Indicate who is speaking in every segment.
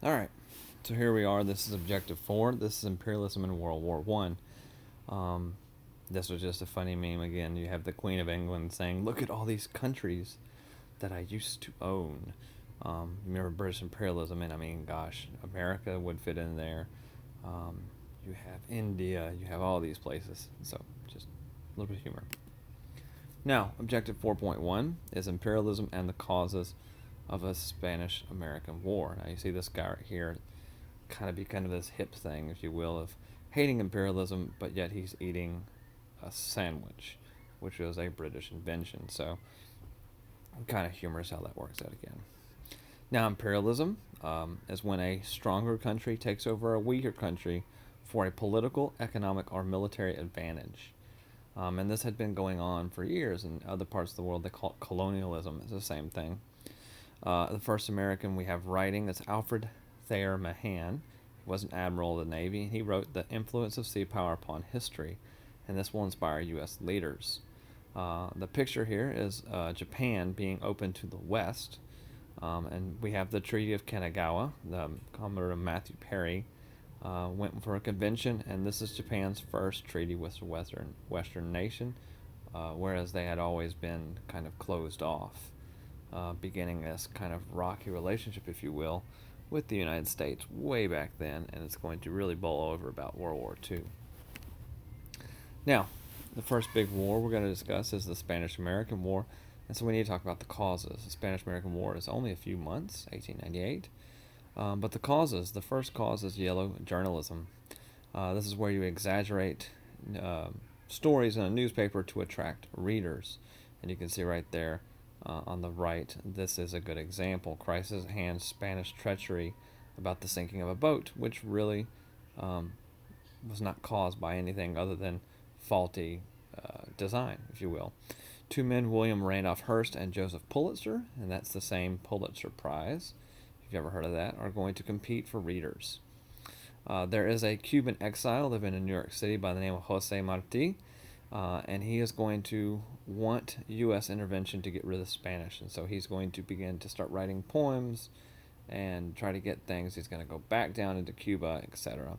Speaker 1: All right, so here we are. This is Objective 4. This is Imperialism in World War One. This was just a funny meme again. You have the Queen of England saying, "Look at all these countries that I used to own." Remember British imperialism, and I mean, gosh, America would fit in there. Um, you have India, you have all these places. So just a little bit of humor. Now, Objective 4.1 is imperialism and the causes of a Spanish-American War. Now you see this guy right here, kind of this hip thing, if you will, of hating imperialism, but yet he's eating a sandwich, which was a British invention. So, kind of humorous how that works out again. Now, imperialism is when a stronger country takes over a weaker country for a political, economic, or military advantage. And this had been going on for years in other parts of the world. They call it colonialism. It's the same thing. The first American we have writing is Alfred Thayer Mahan. He was an admiral of the Navy. He wrote The Influence of Sea Power Upon History, and this will inspire U.S. leaders. The picture here is Japan being open to the West, and we have the Treaty of Kanagawa. The Commodore Matthew Perry went for a convention, and this is Japan's first treaty with a Western nation, whereas they had always been kind of closed off, beginning this kind of rocky relationship, if you will, with the United States way back then, and it's going to really bowl over about World War II. Now, the first big war we're going to discuss is the Spanish-American War, and so we need to talk about the causes. The Spanish-American War is only a few months, 1898, but the first cause is yellow journalism. This is where you exaggerate stories in a newspaper to attract readers, and you can see right there on the right, this is a good example. Crisis at hand, Spanish treachery about the sinking of a boat, which really was not caused by anything other than faulty design, if you will. Two men, William Randolph Hearst and Joseph Pulitzer, and that's the same Pulitzer Prize, if you've ever heard of that, are going to compete for readers. There is a Cuban exile living in New York City by the name of Jose Marti, and he is going to want U.S. intervention to get rid of Spanish, and so he's going to begin to start writing poems and try to get things. He's going to go back down into Cuba, etc.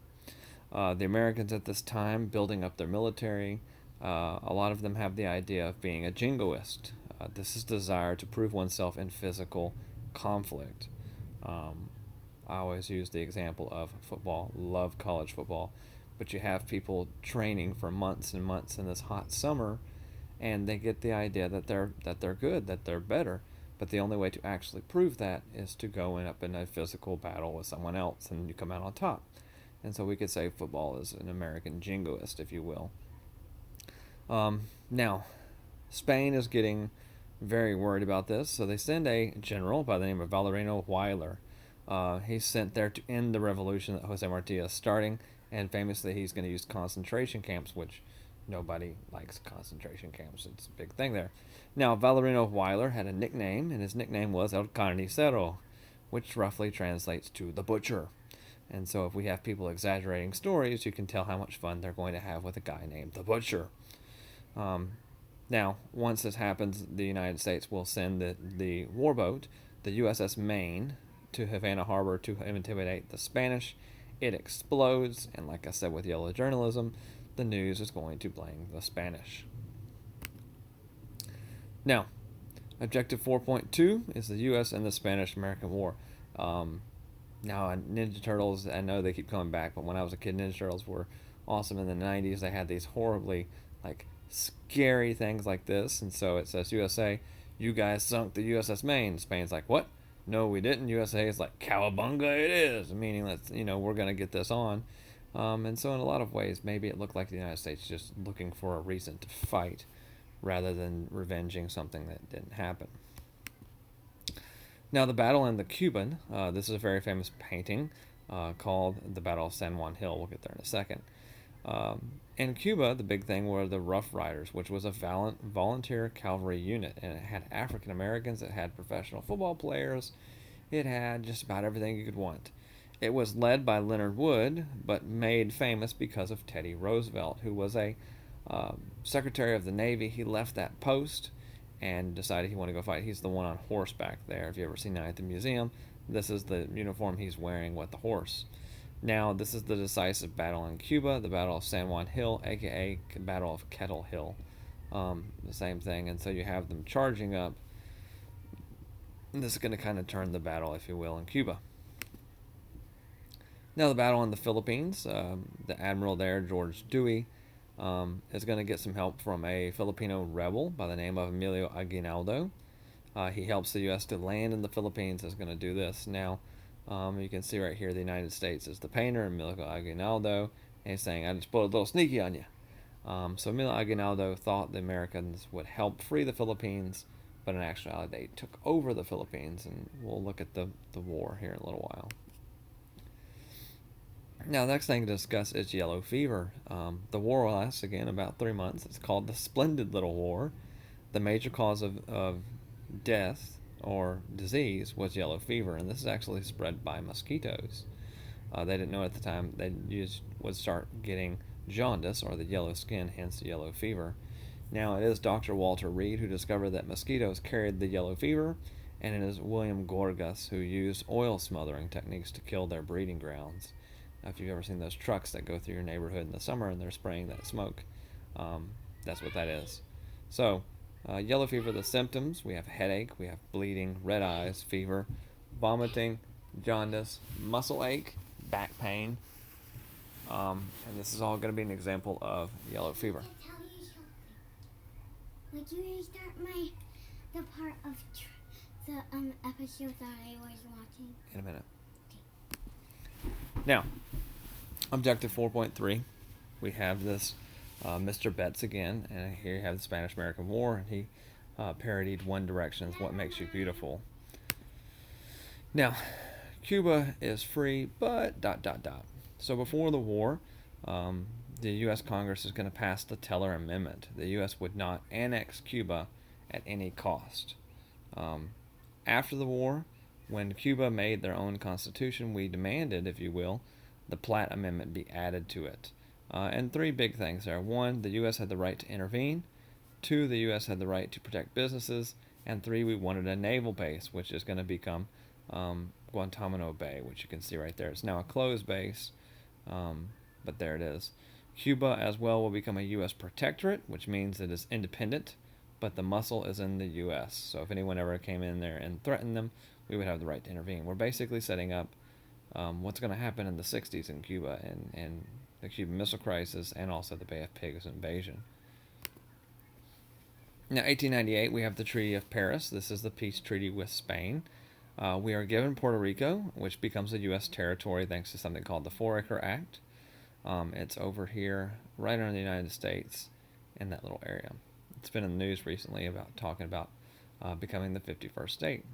Speaker 1: The Americans at this time building up their military. A lot of them have the idea of being a jingoist. This is desire to prove oneself in physical conflict. I always use the example of football. Love college football, but you have people training for months and months in this hot summer, and they get the idea that they're good, that they're better. But the only way to actually prove that is to go up in a physical battle with someone else, and you come out on top. And so we could say football is an American jingoist, if you will. Now, Spain is getting very worried about this, so they send a general by the name of Valeriano Weyler. He's sent there to end the revolution that Jose Marti is starting, and famously he's going to use concentration camps, which nobody likes concentration camps. It's a big thing there. Now, Valeriano Weyler had a nickname, and his nickname was El Carnicero, which roughly translates to the butcher. And so if we have people exaggerating stories, you can tell how much fun they're going to have with a guy named the butcher. Now, once this happens, the United States will send the warboat, the USS Maine, to Havana Harbor to intimidate the Spanish. It explodes, and like I said with yellow journalism, the news is going to blame the Spanish. Now, Objective 4.2 is the U.S. and the Spanish-American War. Now, Ninja Turtles, I know they keep coming back, but when I was a kid, Ninja Turtles were awesome in the 90s. They had these horribly, scary things like this, and so it says, USA, you guys sunk the USS Maine. Spain's like, what? No, we didn't. USA is like, cowabunga, it is, meaning that, we're going to get this on. And so in a lot of ways, maybe it looked like the United States just looking for a reason to fight rather than revenging something that didn't happen. Now, the battle in the Cuban, this is a very famous painting called the Battle of San Juan Hill. We'll get there in a second. In Cuba, the big thing were the Rough Riders, which was a volunteer cavalry unit, and it had African Americans, it had professional football players, it had just about everything you could want. It was led by Leonard Wood, but made famous because of Teddy Roosevelt, who was a Secretary of the Navy. He left that post, and decided he wanted to go fight. He's the one on horseback there. If you ever seen that at the museum, this is the uniform he's wearing with the horse. Now, this is the decisive battle in Cuba, the Battle of San Juan Hill, aka Battle of Kettle Hill. The same thing. And so you have them charging up. And this is going to kind of turn the battle, if you will, in Cuba. Now, the battle in the Philippines, the admiral there, George Dewey, is going to get some help from a Filipino rebel by the name of Emilio Aguinaldo. He helps the U.S. to land in the Philippines. Is going to do this. Now, you can see right here the United States is the painter, Emilio Aguinaldo, and he's saying, I just put a little sneaky on you. So Emilio Aguinaldo thought the Americans would help free the Philippines, but in actuality they took over the Philippines, and we'll look at the war here in a little while. Now, the next thing to discuss is yellow fever. The war lasts, again, about 3 months. It's called the Splendid Little War. The major cause of death or disease was yellow fever, and this is actually spread by mosquitoes. They didn't know at the time they would start getting jaundice, or the yellow skin, hence the yellow fever. Now, it is Dr. Walter Reed who discovered that mosquitoes carried the yellow fever, and it is William Gorgas who used oil smothering techniques to kill their breeding grounds. If you've ever seen those trucks that go through your neighborhood in the summer and they're spraying that smoke, that's what that is. So, yellow fever, the symptoms, we have headache, we have bleeding, red eyes, fever, vomiting, jaundice, muscle ache, back pain, and this is all going to be an example of yellow fever.
Speaker 2: Would you restart the part of the episode that I was watching?
Speaker 1: In a minute. Now, objective 4.3, we have this Mr. Betts again, and here you have the Spanish-American War, and he parodied One Direction's What Makes You Beautiful. Now, Cuba is free, but ... So before the war, the U.S. Congress is going to pass the Teller Amendment. The U.S. would not annex Cuba at any cost. After the war, when Cuba made their own constitution, we demanded, if you will, the Platt Amendment be added to it. And 3 big things there. 1, the U.S. had the right to intervene. 2, the U.S. had the right to protect businesses. And 3, we wanted a naval base, which is going to become Guantanamo Bay, which you can see right there. It's now a closed base, but there it is. Cuba as well will become a U.S. protectorate, which means it is independent, but the muscle is in the U.S. So if anyone ever came in there and threatened them, we would have the right to intervene. We're basically setting up what's going to happen in the 60s in Cuba, and the Cuban Missile Crisis, and also the Bay of Pigs invasion. Now, 1898, we have the Treaty of Paris. This is the peace treaty with Spain. We are given Puerto Rico, which becomes a U.S. territory thanks to something called the 4-Acre Act. It's over here, right under the United States, in that little area. It's been in the news recently about talking about becoming the 51st state.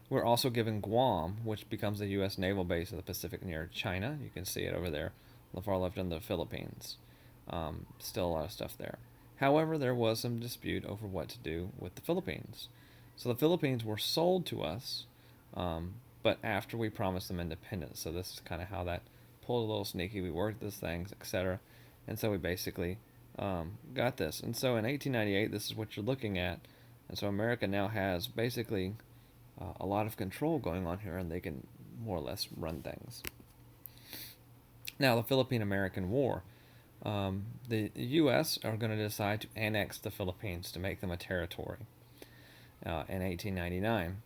Speaker 1: We're also given Guam, which becomes a U.S. naval base in the Pacific near China. You can see it over there on the far left in the Philippines. Still a lot of stuff there. However, there was some dispute over what to do with the Philippines. So the Philippines were sold to us, but after we promised them independence. So this is kind of how that pulled a little sneaky. We worked these things, etc. And so we basically got this. And so in 1898, this is what you're looking at. And so America now has basically a lot of control going on here, and they can more or less run things. Now, the Philippine-American War. The U.S. are going to decide to annex the Philippines to make them a territory in 1899.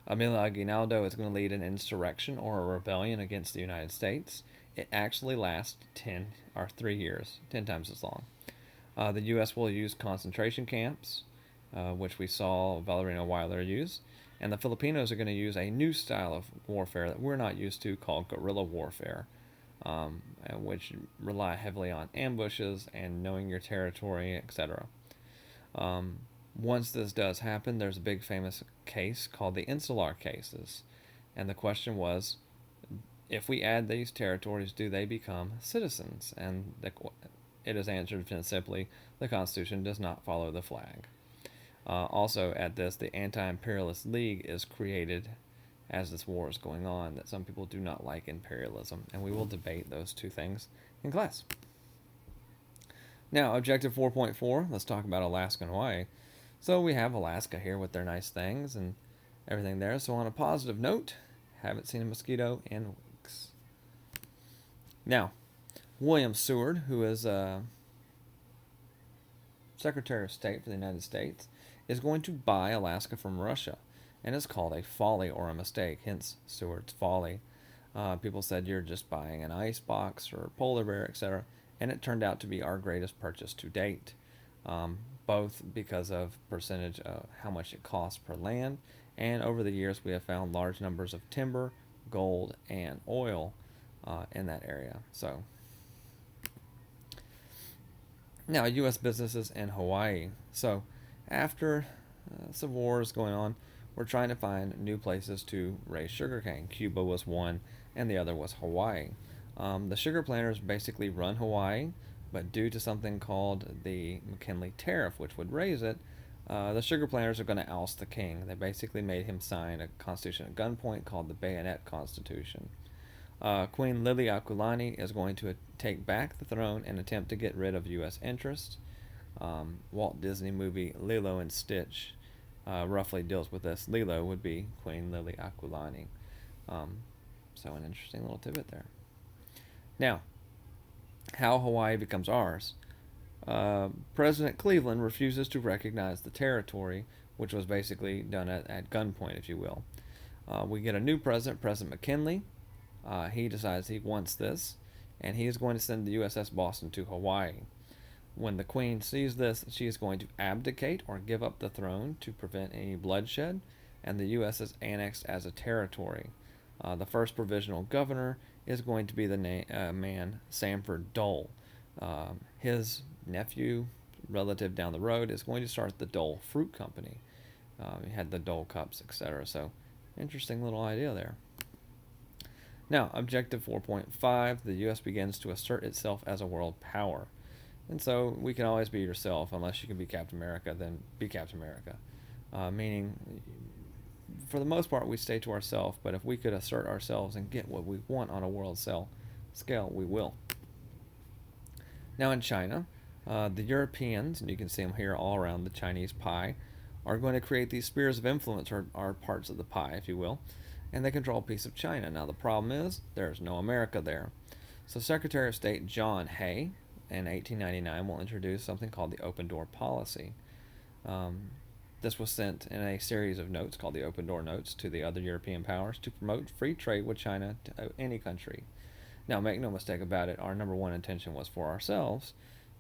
Speaker 1: Emilio Aguinaldo is going to lead an insurrection or a rebellion against the United States. It actually lasts 3 years, 10 times as long. The U.S. will use concentration camps, which we saw Valerino Weyler use, and the Filipinos are going to use a new style of warfare that we're not used to called guerrilla warfare, which rely heavily on ambushes and knowing your territory, etc. Once this does happen, there's a big famous case called the Insular Cases, and the question was, if we add these territories, do they become citizens? And it is answered simply, the Constitution does not follow the flag. Also, at this, the Anti-Imperialist League is created as this war is going on, that some people do not like imperialism, and we will debate those two things in class. Now, Objective 4.4, let's talk about Alaska and Hawaii. So we have Alaska here with their nice things and everything there. So on a positive note, haven't seen a mosquito in weeks. Now, William Seward, who is Secretary of State for the United States, is going to buy Alaska from Russia, and it's called a folly or a mistake, hence Seward's folly. People said you're just buying an ice box or a polar bear, etc., and it turned out to be our greatest purchase to date, both because of percentage of how much it costs per land, and over the years we have found large numbers of timber, gold, and oil in that area. So now, U.S. businesses in Hawaii. So, after some wars going on, we're trying to find new places to raise sugarcane. Cuba was one, and the other was Hawaii. The sugar planters basically run Hawaii, but due to something called the McKinley Tariff, which would raise it, the sugar planters are going to oust the king. They basically made him sign a constitution at gunpoint called the Bayonet Constitution. Queen Liliuokalani is going to take back the throne and attempt to get rid of U.S. interests. Walt Disney movie Lilo and Stitch roughly deals with this. Lilo would be Queen Liliuokalani. So an interesting little tidbit there. Now, how Hawaii becomes ours. President Cleveland refuses to recognize the territory, which was basically done at gunpoint, if you will. We get a new president, President McKinley. He decides he wants this, and he is going to send the USS Boston to Hawaii. When the Queen sees this, she is going to abdicate or give up the throne to prevent any bloodshed, and the U.S. is annexed as a territory. The first provisional governor is going to be the man Sanford Dole. His nephew, relative down the road, is going to start the Dole Fruit Company. He had the Dole Cups, etc. So, interesting little idea there. Now, Objective 4.5, the U.S. begins to assert itself as a world power. And so we can always be yourself. Unless you can be Captain America, then be Captain America. Meaning, for the most part, we stay to ourselves, but if we could assert ourselves and get what we want on a world scale, we will. Now in China, the Europeans, and you can see them here all around the Chinese pie, are going to create these spheres of influence, or parts of the pie, if you will, and they control a piece of China. Now the problem is, there's no America there. So Secretary of State John Hay, in 1899, will introduce something called the Open Door Policy. This was sent in a series of notes called the Open Door Notes to the other European powers to promote free trade with China to any country. Now, make no mistake about it, our number one intention was for ourselves,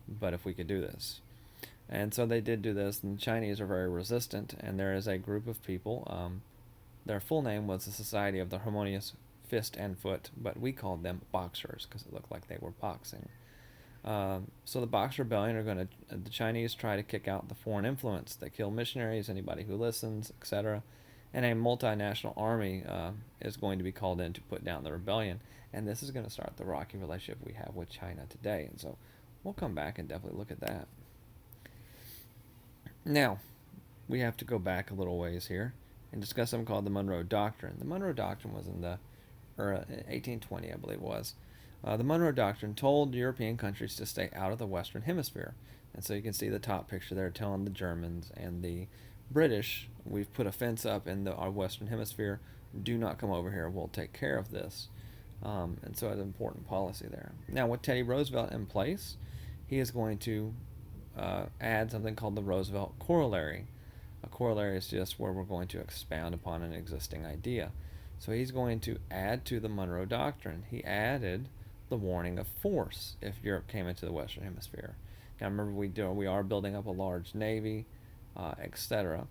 Speaker 1: but if we could do this. And so they did do this, and the Chinese are very resistant, and there is a group of people, their full name was the Society of the Harmonious Fist and Foot, but we called them boxers because it looked like they were boxing. So the Boxer Rebellion are going to, the Chinese try to kick out the foreign influence. They kill missionaries, anybody who listens, etc. And a multinational army is going to be called in to put down the rebellion. And this is going to start the rocky relationship we have with China today. And so we'll come back and definitely look at that. Now, we have to go back a little ways here and discuss something called the Monroe Doctrine. The Monroe Doctrine was in the 1820, I believe it was. The Monroe Doctrine told European countries to stay out of the Western Hemisphere. And so you can see the top picture there telling the Germans and the British, we've put a fence up in our Western Hemisphere. Do not come over here. We'll take care of this. And so it's an important policy there. Now, with Teddy Roosevelt in place, he is going to add something called the Roosevelt Corollary. A corollary is just where we're going to expound upon an existing idea. So he's going to add to the Monroe Doctrine. He added the warning of force if Europe came into the Western Hemisphere. Now remember, we are building up a large navy, etc.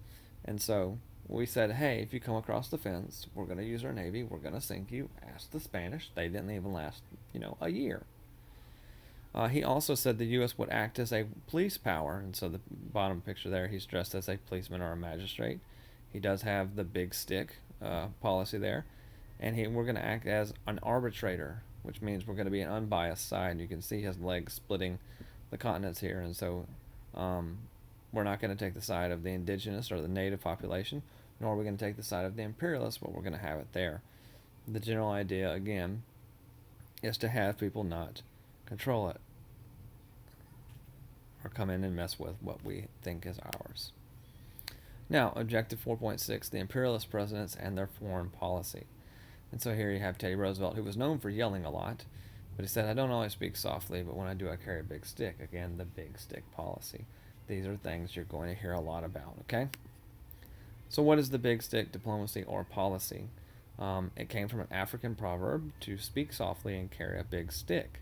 Speaker 1: And so we said, hey, if you come across the fence, we're going to use our navy, we're going to sink you. Ask the Spanish. They didn't even last, a year. He also said the U.S. would act as a police power, and so the bottom picture there, he's dressed as a policeman or a magistrate. He does have the big stick policy there, and we're going to act as an arbitrator, which means we're going to be an unbiased side. You can see his legs splitting the continents here, and so we're not going to take the side of the indigenous or the native population, nor are we going to take the side of the imperialists, but we're going to have it there. The general idea, again, is to have people not control it or come in and mess with what we think is ours. Now, Objective 4.6, the imperialist presidents and their foreign policy. And so here you have Teddy Roosevelt, who was known for yelling a lot, but he said, I don't always speak softly, but when I do, I carry a big stick. Again, the big stick policy. These are things you're going to hear a lot about, okay? So, what is the big stick diplomacy or policy? It came from an African proverb to speak softly and carry a big stick,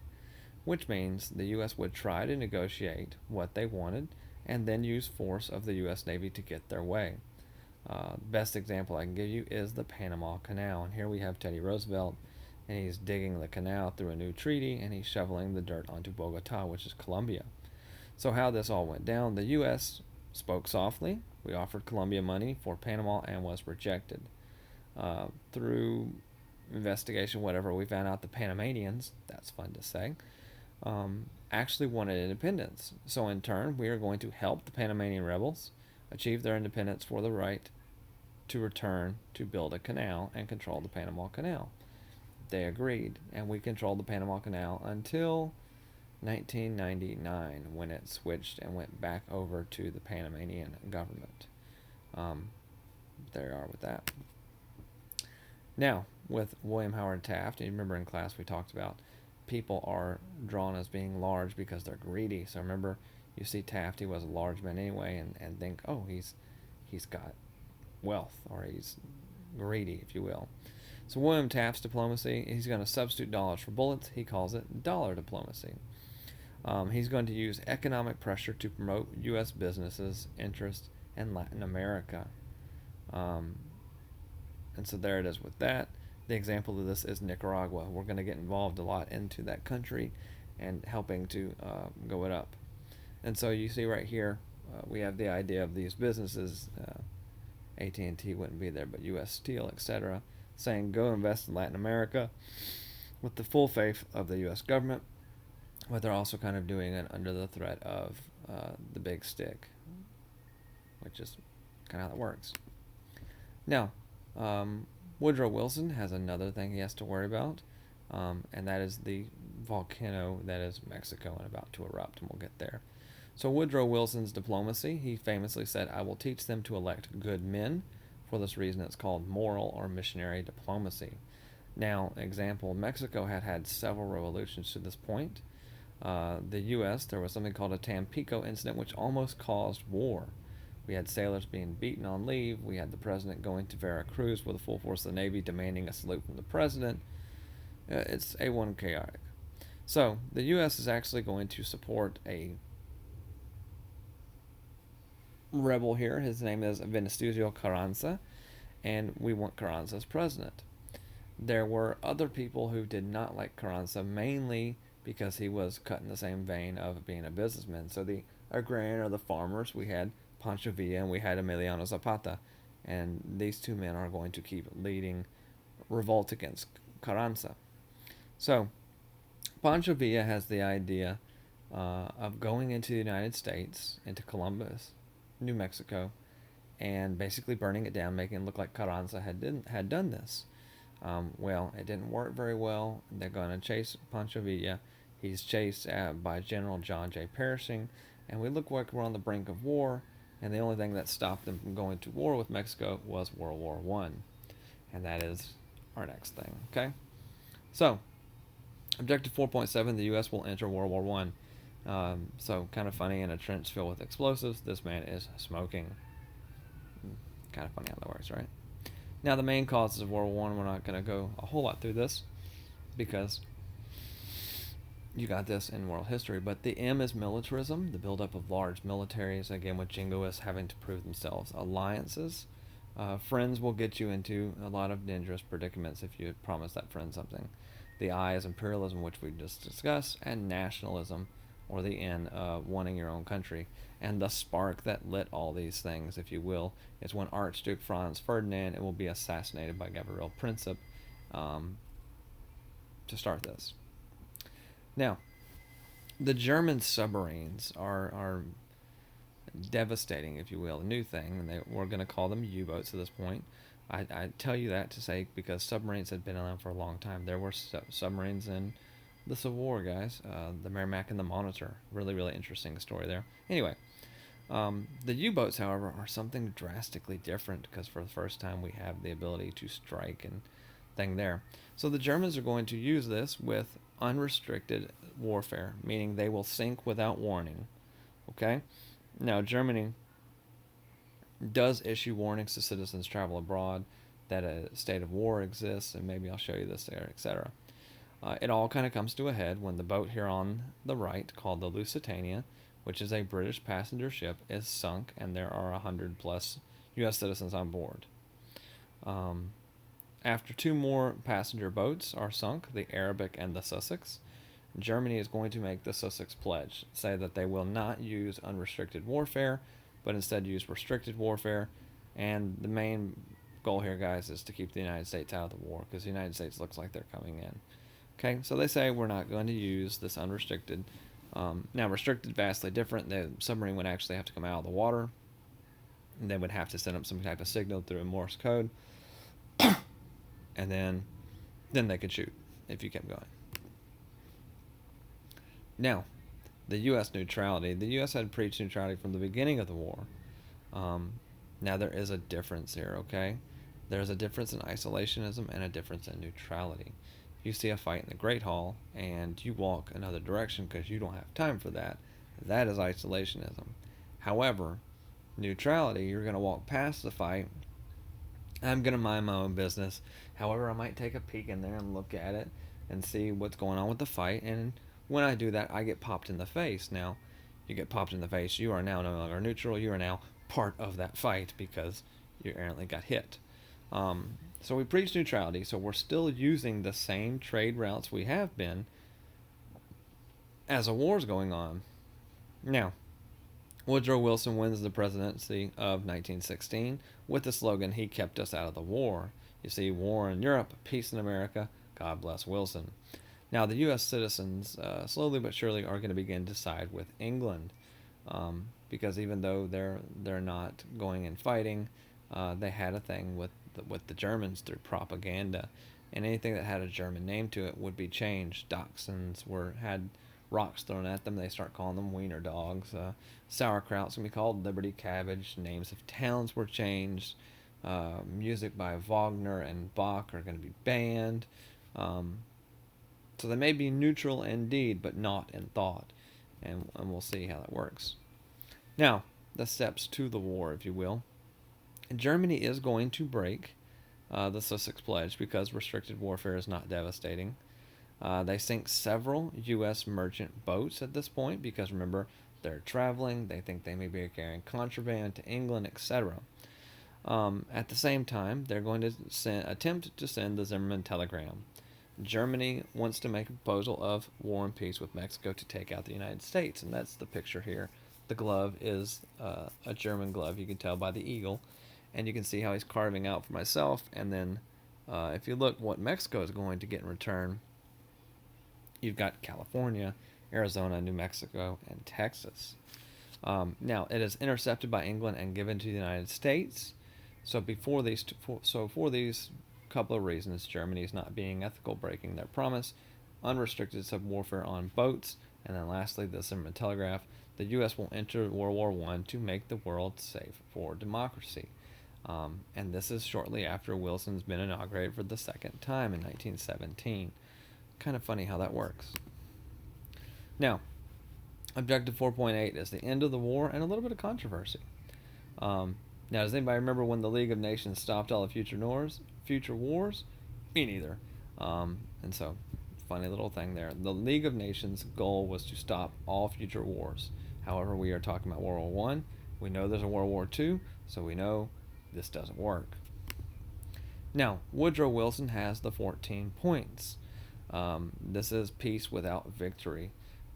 Speaker 1: which means the U.S. would try to negotiate what they wanted and then use force of the U.S. Navy to get their way. Best example I can give you is the Panama Canal. And here we have Teddy Roosevelt, and he's digging the canal through a new treaty, and he's shoveling the dirt onto Bogota, which is Colombia. So, how this all went down, the U.S. spoke softly. We offered Colombia money for Panama and was rejected. Through investigation, whatever, we found out the Panamanians, that's fun to say, actually wanted independence. So, in turn, we are going to help the Panamanian rebels achieve their independence for the right to return to build a canal and control the Panama Canal. They agreed, and we controlled the Panama Canal until 1999 when it switched and went back over to the Panamanian government. There you are with that. Now, with William Howard Taft, you remember in class we talked about people are drawn as being large because they're greedy. So remember, you see Taft, he was a large man anyway, and think, oh, he's got wealth, or he's greedy, if you will. So William Taft's diplomacy, he's going to substitute dollars for bullets. He calls it dollar diplomacy. He's going to use economic pressure to promote U.S. businesses' interest in Latin America. And so there it is with that. The example of this is Nicaragua. We're going to get involved a lot into that country and helping to go it up. And so you see right here, we have the idea of these businesses, AT&T wouldn't be there, but U.S. Steel, etc., saying go invest in Latin America with the full faith of the U.S. government, but they're also kind of doing it under the threat of the big stick, which is kind of how that works. Now, Woodrow Wilson has another thing he has to worry about, and that is the volcano that is Mexico and about to erupt, and we'll get there. So Woodrow Wilson's diplomacy, he famously said, I will teach them to elect good men. For this reason, it's called moral or missionary diplomacy. Now, example, Mexico had several revolutions to this point. The U.S., there was something called a Tampico incident, which almost caused war. We had sailors being beaten on leave. We had the president going to Veracruz with the full force of the Navy demanding a salute from the president. It's A1 chaotic. So, the U.S. is actually going to support a rebel here. His name is Venustiano Carranza, and we want Carranza as president. There were other people who did not like Carranza, mainly because he was cut in the same vein of being a businessman. So the agrarian or the farmers, we had Pancho Villa and we had Emiliano Zapata, and these two men are going to keep leading revolt against Carranza. So Pancho Villa has the idea of going into the United States, into Columbus, New Mexico, and basically burning it down, making it look like Carranza had done this. Well, it didn't work very well. They're going to chase Pancho Villa. He's chased by General John J. Pershing, and we look like we're on the brink of war, and the only thing that stopped them from going to war with Mexico was World War One, and that is our next thing, okay? So, Objective 4.7, the U.S. will enter World War One. So, kind of funny, in a trench filled with explosives, this man is smoking. Kind of funny how that works, right? Now, the main causes of World War I, we're not going to go a whole lot through this because you got this in world history. But the M is militarism, the buildup of large militaries, again with jingoists having to prove themselves. Alliances. Friends will get you into a lot of dangerous predicaments if you promise that friend something. The I is imperialism, which we just discussed, and nationalism, or the N, wanting your own country. And the spark that lit all these things, if you will, is when Archduke Franz Ferdinand will be assassinated by Gabriel Princip to start this. Now, the German submarines are devastating, if you will, a new thing, and we're going to call them U-boats at this point. I tell you that to say because submarines had been around for a long time. There were submarines in the Civil War, guys. The Merrimack and the Monitor. Really, really interesting story there. Anyway, The U-boats, however, are something drastically different because for the first time we have the ability to strike and thing there. So the Germans are going to use this with unrestricted warfare, meaning they will sink without warning. Okay? Now, Germany does issue warnings to citizens travel abroad that a state of war exists, and maybe I'll show you this there, etc. It all kind of comes to a head when the boat here on the right, called the Lusitania, which is a British passenger ship, is sunk, and there are 100 plus U.S. citizens on board. Um, After two more passenger boats are sunk, the Arabic and the Sussex, Germany is going to make the Sussex Pledge, say that they will not use unrestricted warfare, but instead use restricted warfare. And the main goal here, guys, is to keep the United States out of the war, because the United States looks like they're coming in. Okay, so they say we're not going to use this unrestricted. Now, restricted, vastly different. The submarine would actually have to come out of the water, and they would have to send up some type of signal through a Morse code, and then they could shoot if you kept going. Now, the U.S. neutrality. The U.S. had preached neutrality from the beginning of the war. Now, there is a difference here, okay? There's a difference in isolationism and a difference in neutrality. You see a fight in the Great Hall, and you walk another direction because you don't have time for that. That is isolationism. However, neutrality, you're going to walk past the fight. I'm going to mind my own business. However, I might take a peek in there and look at it and see what's going on with the fight. And when I do that, I get popped in the face. Now, you get popped in the face. You are now no longer neutral. You are now part of that fight because you errantly got hit. So we preach neutrality, so we're still using the same trade routes we have been as a war's going on. Now, Woodrow Wilson wins the presidency of 1916 with the slogan, "He kept us out of the war." You see, war in Europe, peace in America, God bless Wilson. Now, the U.S. citizens, slowly but surely, are going to begin to side with England, because even though they're not going and fighting, they had a thing with the Germans through propaganda, and anything that had a German name to it would be changed. Dachshunds had rocks thrown at them. They start calling them wiener dogs. Sauerkraut's gonna be called Liberty Cabbage. Names of towns were changed. Music by Wagner and Bach are going to be banned. So they may be neutral in deed, but not in thought, and we'll see how that works. Now, the steps to the war, if you will. Germany is going to break the Sussex Pledge because restricted warfare is not devastating. They sink several U.S. merchant boats at this point because, remember, they're traveling. They think they may be carrying contraband to England, etc. At the same time, they're going to attempt to send the Zimmermann telegram. Germany wants to make a proposal of war and peace with Mexico to take out the United States, and that's the picture here. The glove is a German glove. You can tell by the eagle. And you can see how he's carving out for myself. And then if you look what Mexico is going to get in return, you've got California, Arizona, New Mexico, and Texas. Now, it is intercepted by England and given to the United States. So for these couple of reasons, Germany is not being ethical, breaking their promise, unrestricted sub-warfare on boats, and then lastly, the Zimmermann telegraph. The U.S. will enter World War I to make the world safe for democracy. And this is shortly after Wilson's been inaugurated for the second time in 1917. Kind of funny how that works. Now, Objective 4.8 is the end of the war and a little bit of controversy. Now, does anybody remember when the League of Nations stopped all the future wars? Me neither. And so, funny little thing there. The League of Nations' goal was to stop all future wars. However, we are talking about World War I. We know there's a World War II, so we know this doesn't work. Now, Woodrow Wilson has the 14 points. This is peace without victory,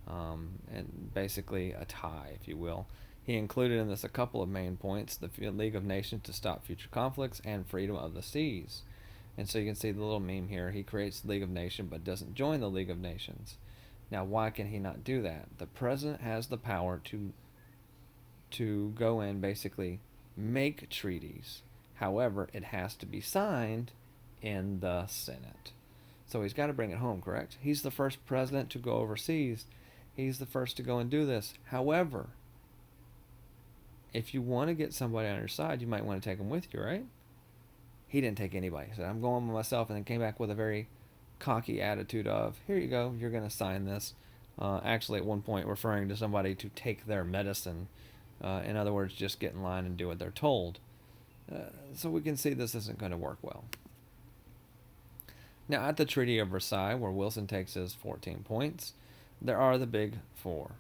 Speaker 1: and basically a tie, if you will. He included in this a couple of main points: the League of Nations to stop future conflicts and freedom of the seas. And so you can see the little meme here. He creates the League of Nations but doesn't join the League of Nations. Now, why can he not do that? The president has the power to go in, basically make treaties. However, it has to be signed in the Senate. So he's got to bring it home, correct? He's the first president to go overseas. He's the first to go and do this. However, if you want to get somebody on your side, you might want to take them with you, right? He didn't take anybody. He said, I'm going by myself, and then came back with a very cocky attitude of, here you go, you're going to sign this. Actually, at one point, referring to somebody to take their medicine. In other words, just get in line and do what they're told. So we can see this isn't going to work well. Now, at the Treaty of Versailles, where Wilson takes his 14 points, there are the big four.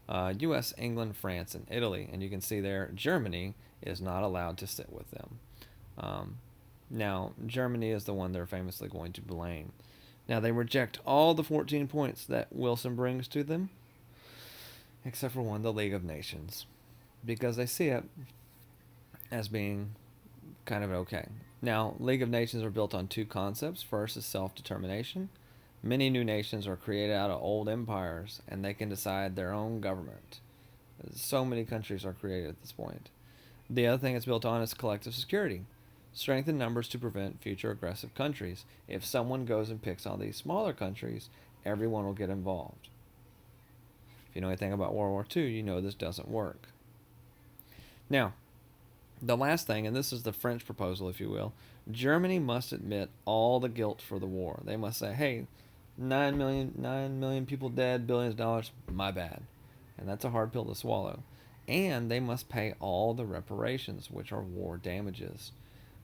Speaker 1: U.S., England, France, and Italy. And you can see there, Germany is not allowed to sit with them. Now, Germany is the one they're famously going to blame. Now, they reject all the 14 points that Wilson brings to them, except for one, the League of Nations, because they see it as being kind of okay. Now, League of Nations are built on two concepts. First is self-determination. Many new nations are created out of old empires, and they can decide their own government. So many countries are created at this point. The other thing it's built on is collective security. Strengthen numbers to prevent future aggressive countries. If someone goes and picks on these smaller countries, everyone will get involved. If you know anything about World War II, you know this doesn't work. Now, the last thing, and this is the French proposal, if you will, Germany must admit all the guilt for the war. They must say, hey, 9 million people dead, billions of dollars, my bad. And that's a hard pill to swallow. And they must pay all the reparations, which are war damages.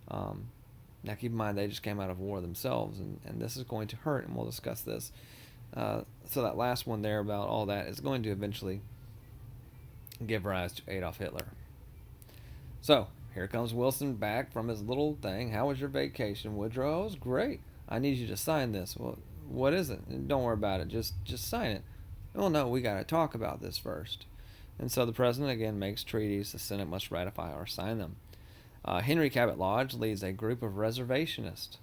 Speaker 1: Now keep in mind, they just came out of war themselves, and this is going to hurt, and we'll discuss this. So that last one there about all that is going to eventually give rise to Adolf Hitler. So here comes Wilson back from his little thing. How was your vacation, Woodrow? It was great. I need you to sign this. Well, what is it? Don't worry about it. Just sign it. Well, no, we got to talk about this first. And so the president again makes treaties. The Senate must ratify or sign them. Henry Cabot Lodge leads a group of reservationists.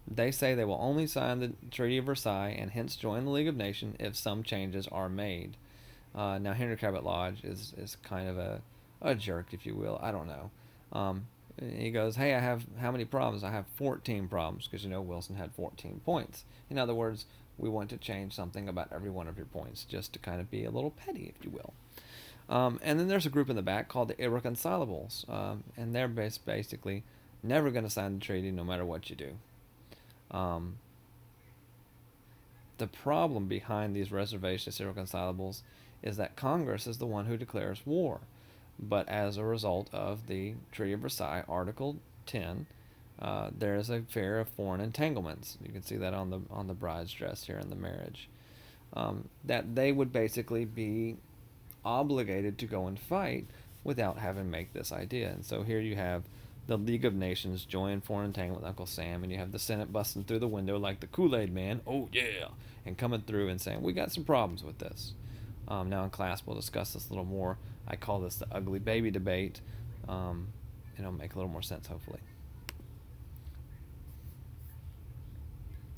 Speaker 1: They say they will only sign the Treaty of Versailles and hence join the League of Nations if some changes are made. Now, Henry Cabot Lodge is kind of a jerk, if you will. I don't know. He goes, hey, I have how many problems? I have 14 problems, because, Wilson had 14 points. In other words, we want to change something about every one of your points, just to kind of be a little petty, if you will. And then there's a group in the back called the Irreconcilables, and they're basically never going to sign the treaty no matter what you do. The problem behind these reservationist irreconcilables is that Congress is the one who declares war. But as a result of the Treaty of Versailles, Article 10, there is a fear of foreign entanglements. You can see that on the bride's dress here in the marriage. That they would basically be obligated to go and fight without having to make this idea. And so here you have the League of Nations join foreign entanglement with Uncle Sam, and you have the Senate busting through the window like the Kool-Aid man, oh yeah, and coming through and saying, we got some problems with this. Now in class we'll discuss this a little more. I call this the ugly baby debate, and it'll make a little more sense hopefully.